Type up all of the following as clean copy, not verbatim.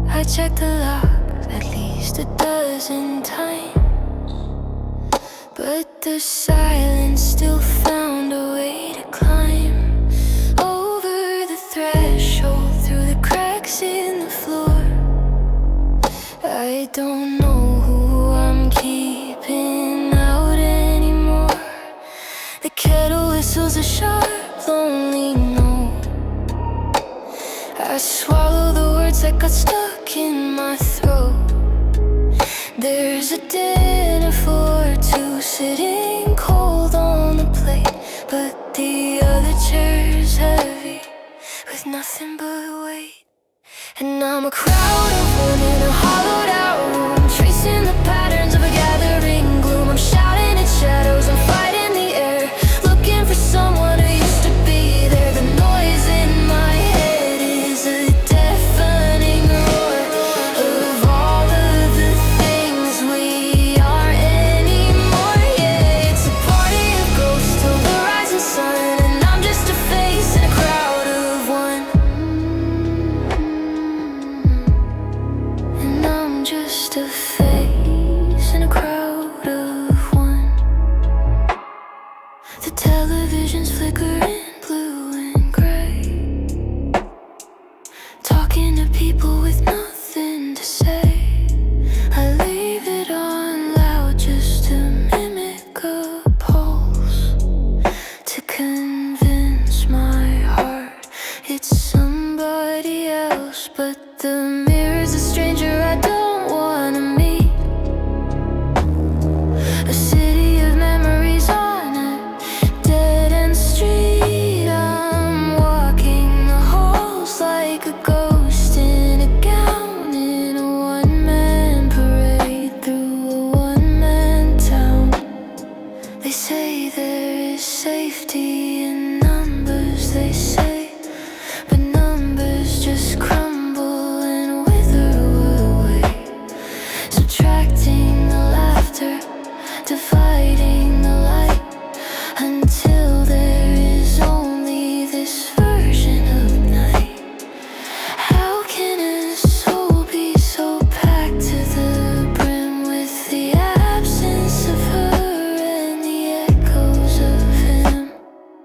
I checked the lock at least a dozen times, but the silence still found a way to climb over the threshold, through the cracks in the floor. I don't know who I'm keeping out anymore. The kettle whistles a sharp, lonely note. I swallow the words that got stuck in my throat. There's a dinner for two sitting cold on the plate, but the other chair's heavy with nothing but weight. And I'm a crowd of one in a hollowed out room, tracing the patterns of a gathering gloom. I'm shouting at shadows, I'm fighting the air, looking for someone who used to be there. The noise in my head is a deafening roar of all of the things we aren't anymore. Yeah, it's a party of ghosts till the rising sun, and I'm just a face in a crowd of one. And I'm just a face in a crowd of one. The television's flickering blue and gray, talking to people with nothing to say. I leave it on loud just to mimic a pulse, to convince my heart it's somebody else. But the mirror's a stranger I don't wanna meet, a city of memories on a dead-end street. I'm walking the halls like a ghost in a gown, in a one-man parade through a one-man town. They say there is safety in numbers, they say, but numbers just crumble and wither away, subtracting the laughter, dividing the light, until there is only this version of night. How can a soul be so packed to the brim with the absence of her and the echoes of him?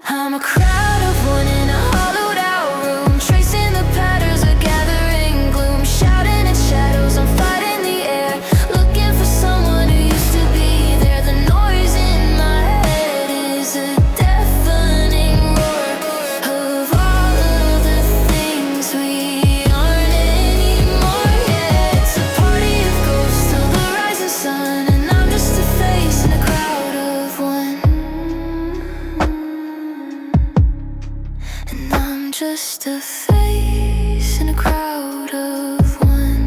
I'm a crowd of one in a hollowed out room, tracing the patterns of gathering gloom, shouting at shadows, I'm fighting the air, looking for someone who used to be there. The noise in my head is a deafening roar of all of the things we aren't anymore. Yeah, it's a party of ghosts till the rising sun, and I'm just a face in a crowd of one. And I'm just a face in a crowd of one.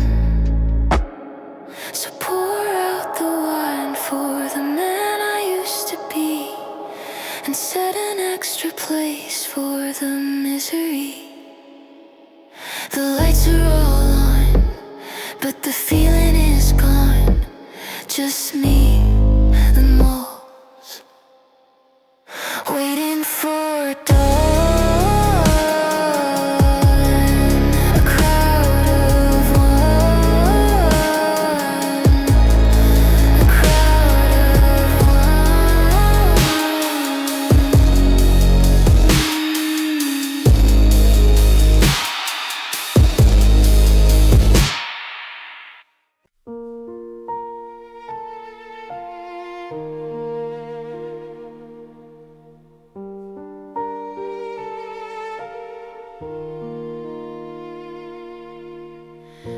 So pour out the wine for the man I used to be, and set an extra place for the misery. The lights are all on, but the feeling is gone. Just me and walls, waiting for dawn. A crowd of one, a crowd of one.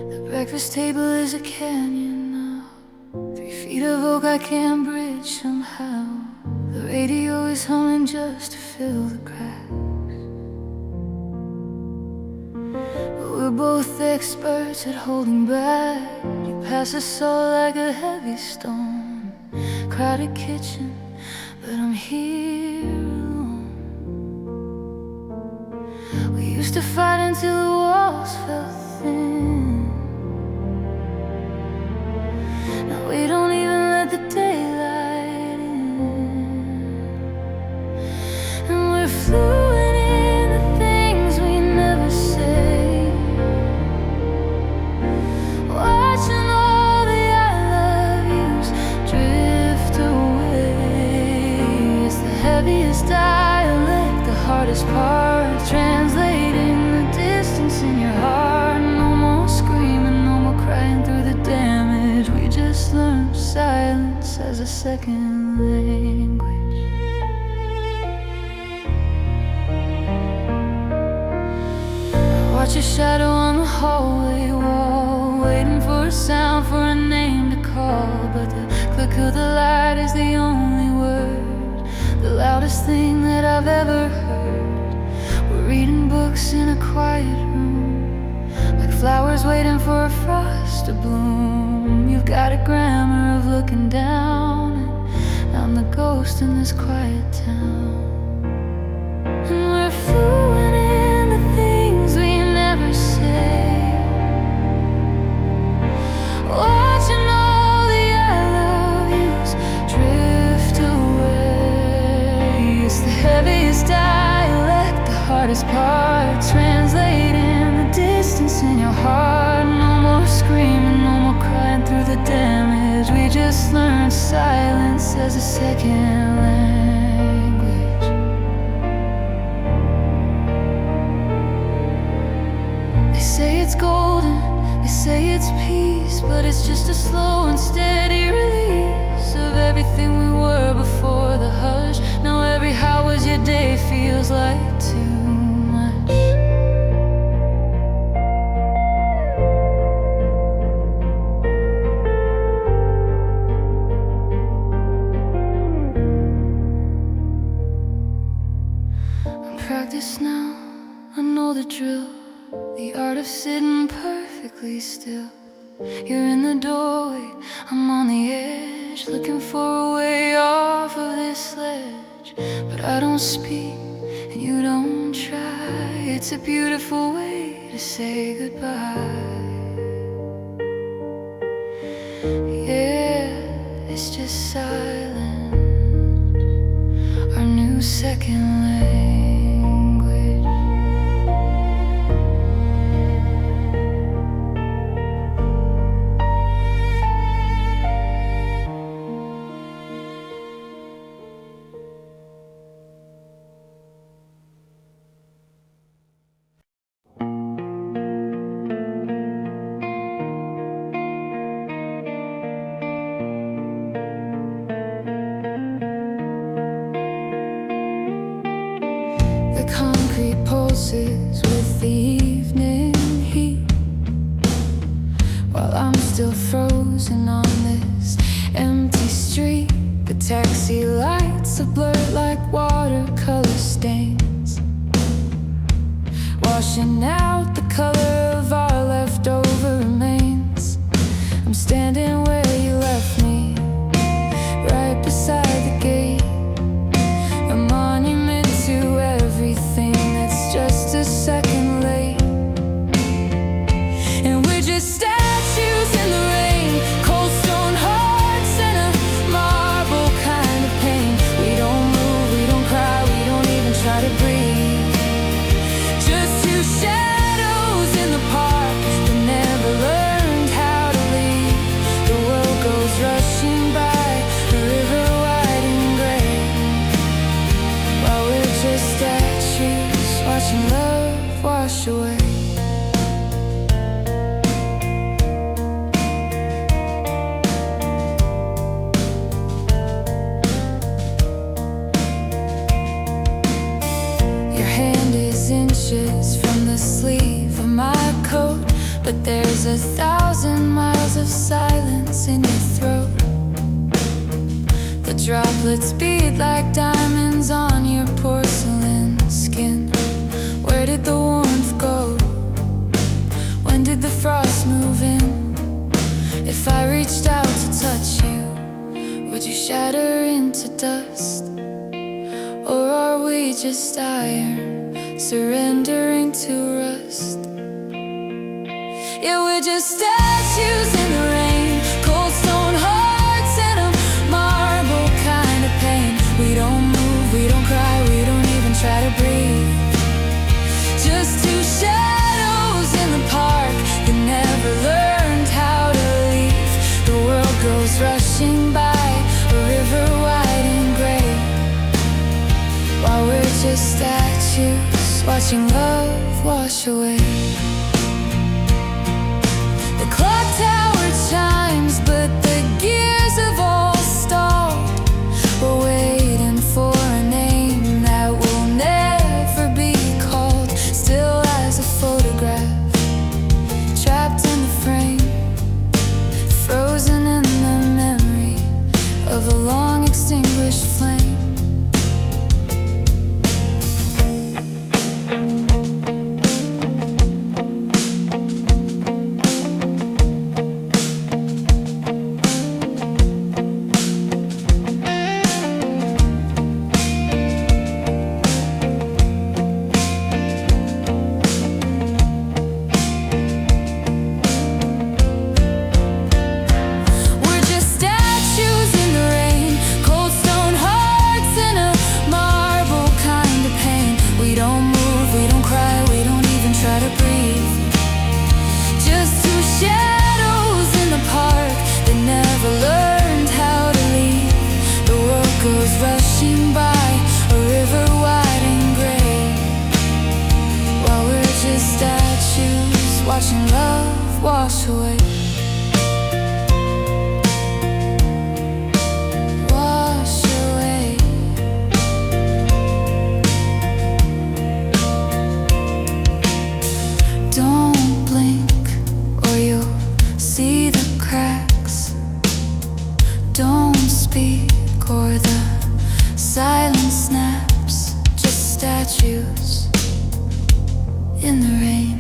The breakfast table is a canyon now, 3 feet of oak I can't bridge somehow. The radio is humming just to fill the cracks, but we're both experts at holding back. You pass us all like a heavy stone, crowded kitchen, but I'm here alone. We used to fight until the walls felt thin. Now we don't even let the daylight hardest part, translating the distance in your heart. No more screaming, no more crying through the damage. We just learned silence as a second language. Watch your shadow on the hallway wall, waiting for a sound, for a name to call. But the click of the light is the only word, the loudest thing that I've ever heard. We're reading books in a quiet room, like flowers waiting for a frost to bloom. You've got a grammar of looking down, and I'm the ghost in this quiet town. And we're fluent in the things we never say, watching all the I love yous drift away. It's the heaviest dialect, the hardest part, translating the distance in your heart. No more screaming, no more crying through the damage. We just learned silence as a second language. They say it's golden, they say it's peace, but it's just a slow and steady release of everything we were before the hush. Now every how was your day feels like too much. I'm practiced now, I know the drill, the art of sitting perfectly still. You're in the doorway, I'm on the edge, looking for a way off of this ledge. But I don't speak, and you don't try. It's a beautiful way to say goodbye. Yeah, it's just silent, our new second language. Concrete pulses with the evening heat, while I'm still frozen on this empty street. The taxi lights are blurred like watercolor stains, washing out the color of our leftover remains. I'm standing where you left me, right beside the gate, a monument to everything that's just a second late. And we're just statues in the rain, cold stone hearts and a marble kind of pain. We don't move, we don't cry, we don't even try to breathe. Just two shadows in the park that never learned how to leave. The world goes rushing by, a river wide and gray, while we're just statues watching love wash away. Your hand is inches from the sleeve of my coat, but there's 1,000 miles of silence in your throat. The droplets beat like diamonds on your porcelain skin. Where did the warmth go? When did the frost move in? If I reached out to touch you, would you shatter into dust? Or are we just iron, surrendering to rust? Yeah, we're just statues in the rain, cold stone hearts and a marble kind of pain. We don't move, we don't cry, we don't even try to breathe. Just two shadows in the park that never learned how to leave. The world goes rushing by, a river wide and gray, while we're just statues watching love wash away. The clock tower chimes, but the gears have all stalled. We're waiting for a name that will never be called. Still as a photograph, trapped in the frame, frozen in the memory of a long extinguished flame. Rushing by a river wide and gray, while we're just statues watching love wash away. Wash away. Don't blink or you'll see the cracks. Don't speak or the silence snaps, just statues in the rain.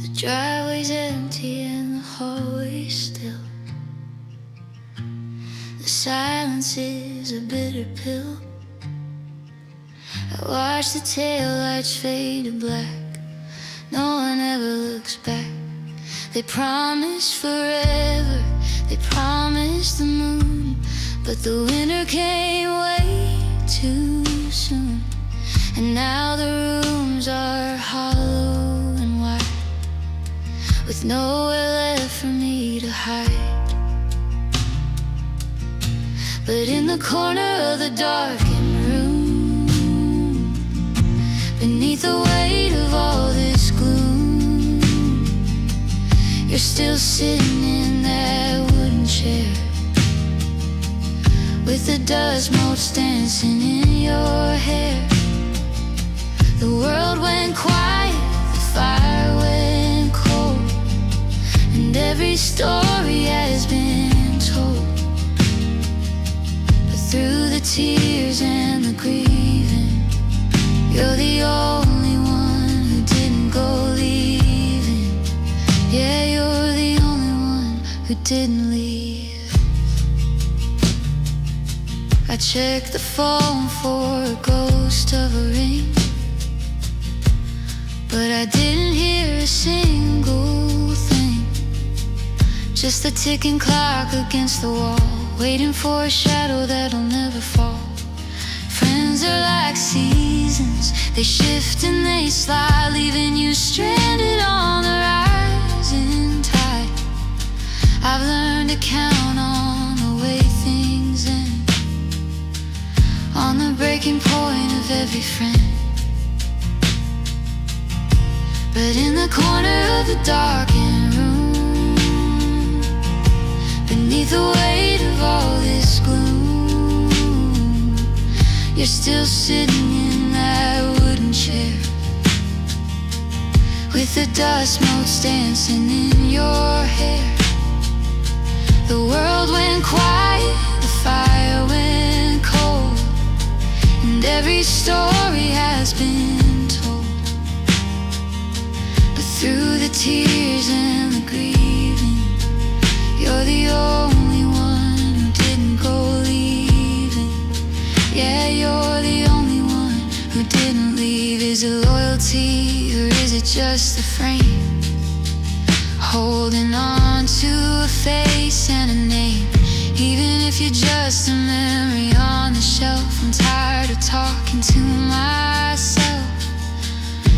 The driveway's empty and the hallway's still. The silence is a bitter pill. I watch the taillights fade to black. No one ever looks back. They promise forever, they promise the moon, but the winter came way too soon. And now the rooms are hollow and wide, with nowhere left for me to hide. But in the corner of the darkened room, beneath the weight of all this gloom, you're still sitting in that wooden chair, with the dust motes dancing in your hair. The world went quiet, the fire went cold, and every story has been told. But through the tears and the grieving, you're the only one who didn't go leaving. Yeah, you're the only one who didn't leave. I checked the phone for a ghost of a ring, but I didn't hear a single thing. Just the ticking clock against the wall, waiting for a shadow that'll never fall. Friends are like seasons, they shift and they slide, leaving you stranded on the rising tide. I've learned to count on the way things end, on the breaking point of every friend. But in the corner of the darkened room, beneath the weight of all this gloom, you're still sitting in that wooden chair, with the dust motes dancing in your hair. The world went quiet, the fire went cold, and every story has been told. But through the tears and the grieving, you're the only one who didn't go leaving. Yeah, you're the only one who didn't leave. Is it loyalty or is it just a frame, holding on to a face and a name? Even if you're just a memory on the shelf, I'm tired of talking to myself.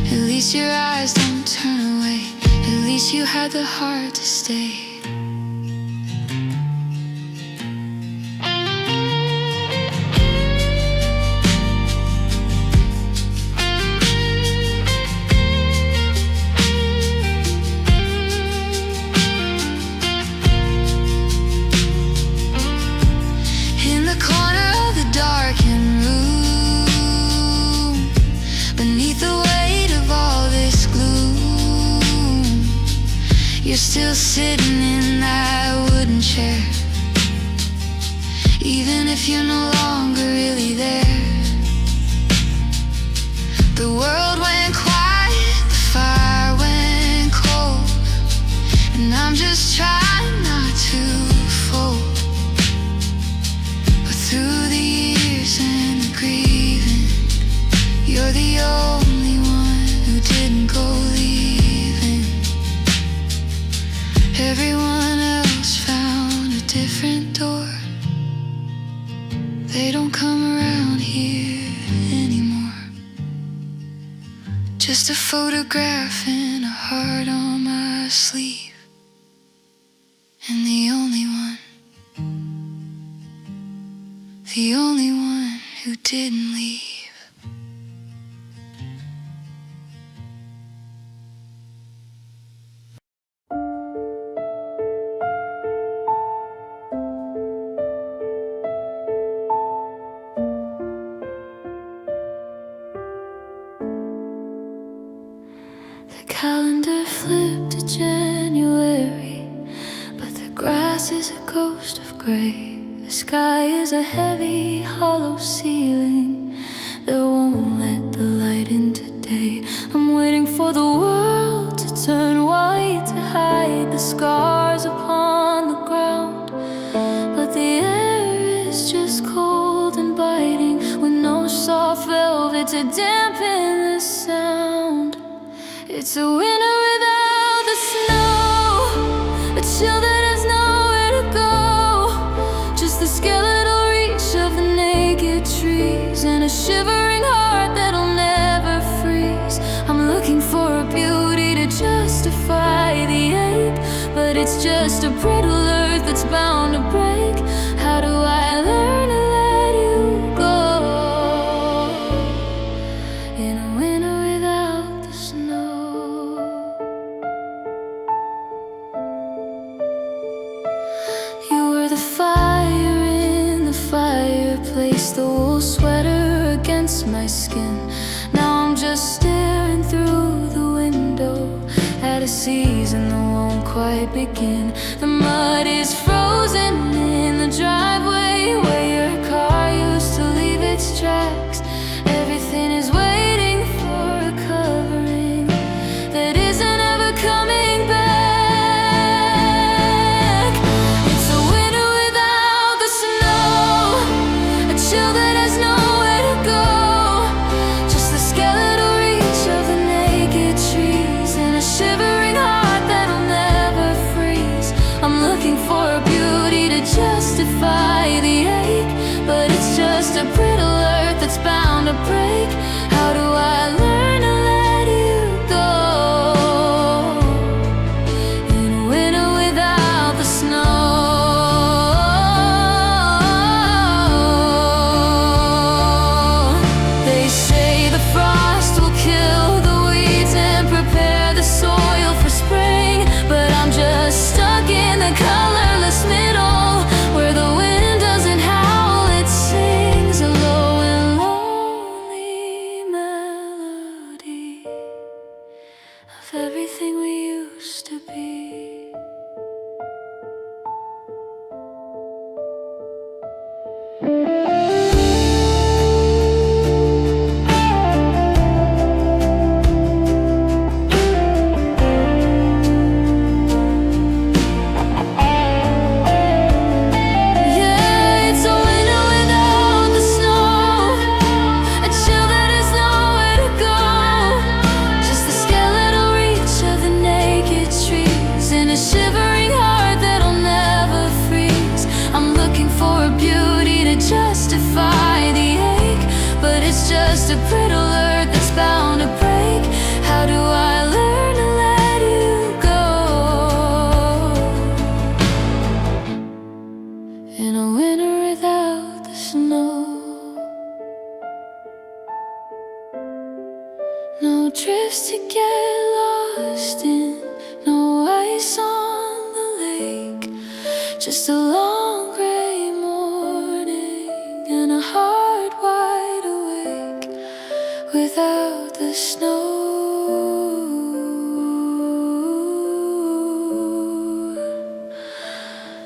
At least your eyes don't turn away. At least you had the heart to stay. In the corner of the darkened room, beneath the weight of all this gloom, you're still sitting in that wooden chair. Even if you're no longer really there. The world went quiet, the fire went cold, and I'm just trying not to fold. But through the years and the grieving, you're the only one who didn't go leaving. Everyone else found a different door. They don't come around here anymore. Just a photograph and a heart on my sleeve, and the only one who didn't leave. The calendar flipped to January, but the grass is a ghost of gray. The sky is a heavy, hollow ceiling that won't let the light in today. I'm waiting for the world to turn white to hide the scars upon the ground, but the air is just cold and biting, with no soft velvet to dampen the sound. It's a winter without the snow, a chill that has nowhere to go, just the skeletal reach of the naked trees, and a shivering heart that'll never freeze. I'm looking for a beauty to justify the ache, but it's just a brittle earth that's bound to break. How do I learn to let you go in a winter without the snow? You were the fire in the fireplace, the wool sweater against my skin. Now I'm just staring through the window at a season that won't quite begin. The mud is frozen in the driveway where your car used to leave its tracks. Everything is waiting for a covering that isn't ever coming back. It's a winter without the snow, a chill that has nowhere to go, just the skeletal reach of the naked trees, and a shivering heart that'll never freeze. I'm looking for a beauty to justify the ache, but it's just a brittle earth that's bound to break. How do I learn to let you go in a winter without the snow? They say the frost will kill the weeds and prepare the soil for spring, but I'm just stuck in the colorless middle where the wind doesn't howl, it sings a low and lonely melody of everything we used to be. Yeah, it's a winter without the snow, a chill that has nowhere to go, just the skeletal reach of the naked trees, and a shiver Just a long gray morning and a heart wide awake without the snow.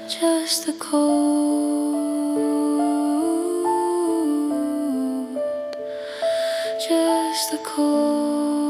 Just the cold, just the cold.